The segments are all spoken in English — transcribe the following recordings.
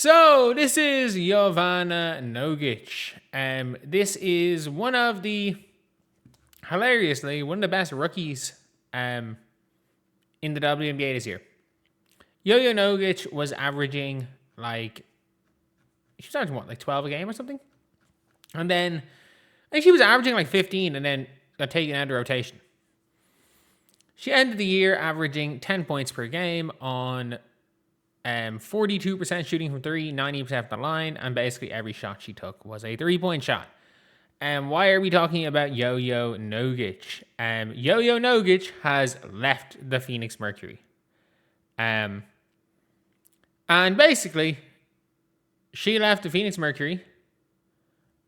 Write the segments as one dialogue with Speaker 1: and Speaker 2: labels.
Speaker 1: So this is Yovana Nogić. This is one of the best rookies in the WNBA this year. Yo-Yo Nogić was averaging she was averaging 12 a game or something? And then I think she was averaging 15 and then got taken out of rotation. She ended the year averaging 10 points per game on 42% shooting from three, 90% from the line, and basically every shot she took was a 3-point shot. And why are we talking about Yo-Yo Nogić? Yo-Yo Nogić has left the Phoenix Mercury. And basically, she left the Phoenix Mercury.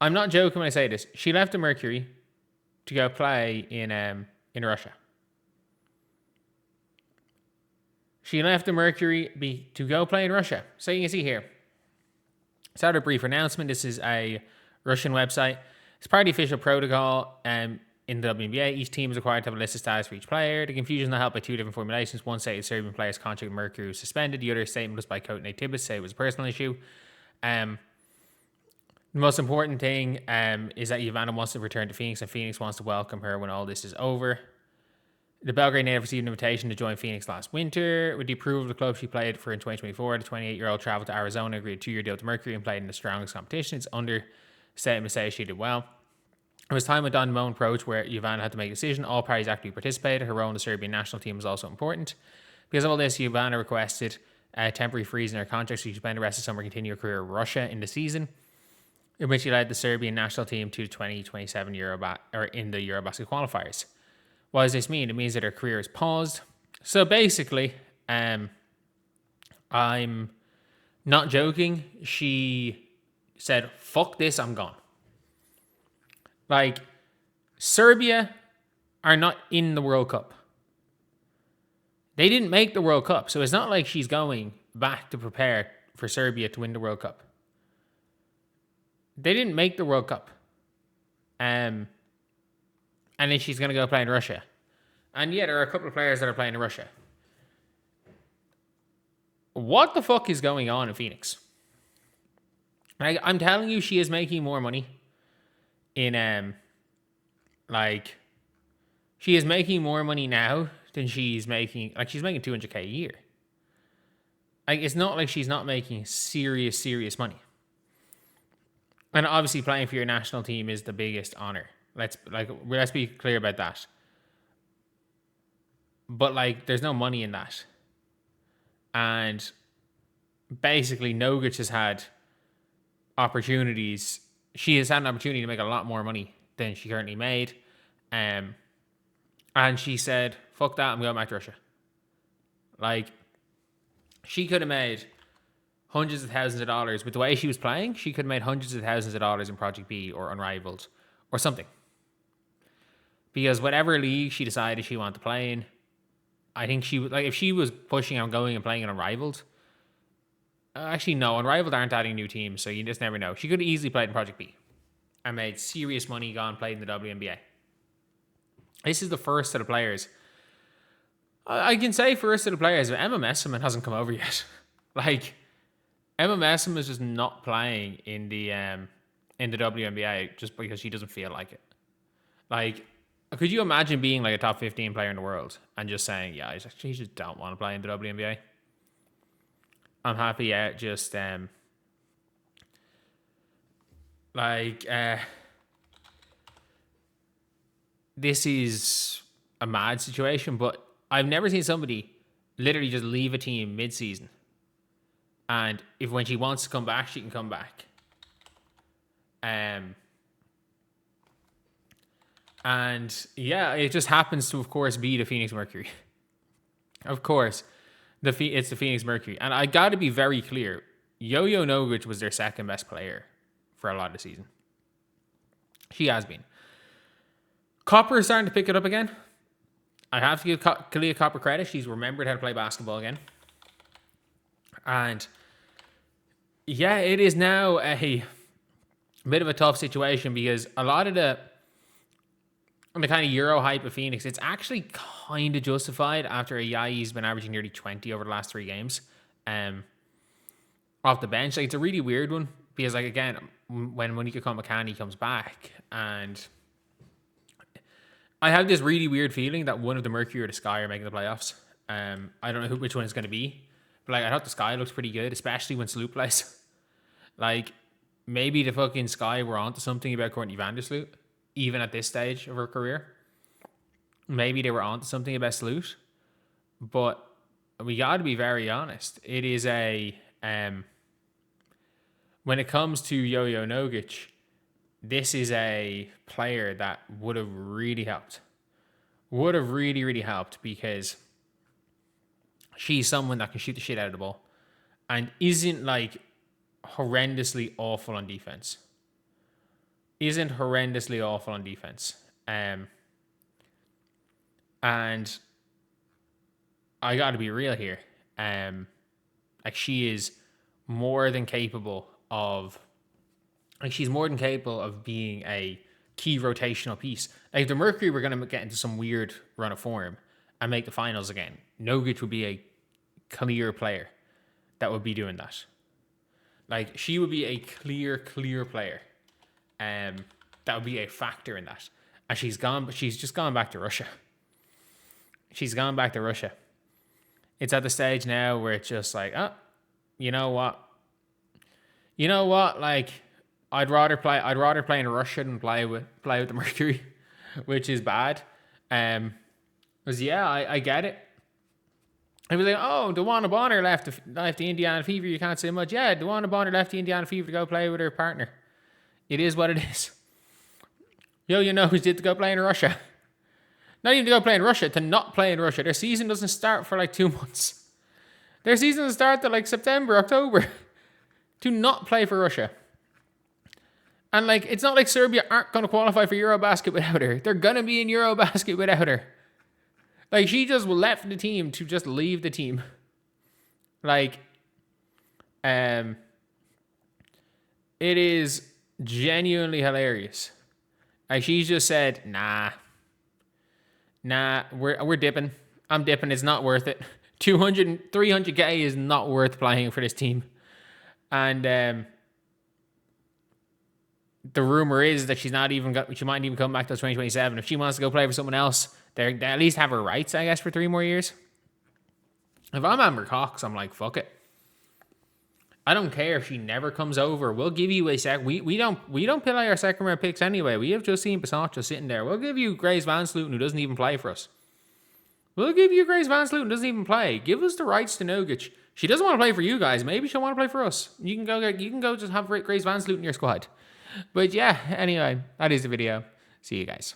Speaker 1: I'm not joking when I say this. She left the Mercury to go play in Russia. She left the Mercury to go play in Russia. So you can see here. It's out a brief announcement. This is a Russian website. It's part of the official protocol in the WNBA. Each team is required to have a list of status for each player. The confusion is not helped by two different formulations. One stated Serbian player's contract with Mercury was suspended. The other statement was by coach Nate Tibbetts, say it was a personal issue. The most important thing is that Yovana wants to return to Phoenix, and Phoenix wants to welcome her when all this is over. The Belgrade native received an invitation to join Phoenix last winter. With the approval of the club she played for in 2024, the 28-year-old traveled to Arizona, agreed a 2-year deal to Mercury, and played in the strongest competition. It's understatement to say she did well. It was time went on the moment approach where Yovana had to make a decision. All parties actively participated. Her role in the Serbian national team was also important. Because of all this, Yovana requested a temporary freeze in her contract so she could spend the rest of the summer and continue her career in Russia in the season, in which she led the Serbian national team to the 2027 in the Eurobasket qualifiers. What does this mean? It means that her career is paused. So basically, I'm not joking. She said, fuck this, I'm gone. Serbia are not in the World Cup. They didn't make the World Cup. So it's not like she's going back to prepare for Serbia to win the World Cup. They didn't make the World Cup. And then she's going to go play in Russia. And yeah, there are a couple of players that are playing in Russia. What the fuck is going on in Phoenix? I'm telling you, she is making more money in, she is making more money now than she's making, she's making $200K a year. It's not like she's not making serious money. And obviously playing for your national team is the biggest honor. Let's be clear about that. But there's no money in that. And basically Nogić has had opportunities. She has had an opportunity to make a lot more money than she currently made. And she said, fuck that, I'm going back to Russia. She could have made hundreds of thousands of dollars. With the way she was playing, she could have made hundreds of thousands of dollars in Project B or Unrivaled or something. Because whatever league she decided she wanted to play in, I think she would, if she was pushing on going and playing in Unrivaled, actually no, Unrivaled aren't adding new teams, so you just never know. She could have easily played in Project B and made serious money, gone played in the WNBA. This is the first set of players. I can say first set of players, but Emma Messiman hasn't come over yet. Emma Messiman is just not playing in the WNBA just because she doesn't feel like it. Could you imagine being a top 15 player in the world and just saying, yeah, I just don't want to play in the WNBA? I'm happy at just this is a mad situation, but I've never seen somebody literally just leave a team mid-season. And if when she wants to come back, she can come back. And yeah, it just happens to, of course, be the Phoenix Mercury. Of course, it's the Phoenix Mercury. And I got to be very clear. Yo-Yo Nogić was their second best player for a lot of the season. She has been. Copper is starting to pick it up again. I have to give Kalia Copper credit. She's remembered how to play basketball again. And yeah, it is now a bit of a tough situation because a lot of the kind of Euro hype of Phoenix, it's actually kind of justified after Ayayi's been averaging nearly 20 over the last 3 games. off the bench. Like, it's a really weird one because, like, again, when Monica Kamikani comes back, and I have this really weird feeling that one of the Mercury or the Sky are making the playoffs. I don't know which one it's going to be, but like I thought the Sky looks pretty good, especially when Sloot plays. Like, maybe the fucking Sky were onto something about Courtney Vandersloot, even at this stage of her career. Maybe they were onto something about Sloot, but we got to be very honest. It is a when it comes to Yo-Yo Nogić, this is a player that would have really helped. Would have really, really helped because she's someone that can shoot the shit out of the ball and isn't like horrendously awful on defense. Isn't horrendously awful on defense. And I got to be real here. Like, she is more than capable of, like, she's more than capable of being a key rotational piece. Like, if the Mercury were going to get into some weird run of form and make the finals again, Nogić would be a clear player that would be doing that. Like, she would be a clear player. That would be a factor in that. And she's just gone back to Russia. She's gone back to Russia. It's at the stage now where it's just like, oh, you know what? Like, I'd rather play in Russia than play with the Mercury, which is bad. Because yeah, I get it. I was like, oh, Yovana Bonner left the Indiana Fever. You can't say much. Yeah, Yovana Bonner left the Indiana Fever to go play with her partner. It is what it is. You know who did to go play in Russia? Not even to go play in Russia, to not play in Russia. Their season doesn't start for like 2 months. Their season doesn't start till like September, October. To not play for Russia. And like, it's not like Serbia aren't going to qualify for Eurobasket without her. They're going to be in Eurobasket without her. Like, she just left the team to just leave the team. Like, it is genuinely hilarious. Like, she's just said, nah, we're dipping. I'm dipping. It's not worth it. 300K is not worth playing for this team. And the rumor is that she might even come back till 2027. If she wants to go play for someone else, they at least have her rights, I guess, for 3 more years. If I'm Amber Cox, I'm like, fuck it. I don't care if she never comes over. We'll give you a sec. We don't play our second round picks anyway. We have Justine Basaccio sitting there. We'll give you Grace Van Sloten, who doesn't even play for us. We'll give you Grace Van Sloten, who doesn't even play. Give us the rights to Nogić. She doesn't want to play for you guys. Maybe she'll want to play for us. You can go just have Grace Van Sloten in your squad. But yeah, anyway, that is the video. See you guys.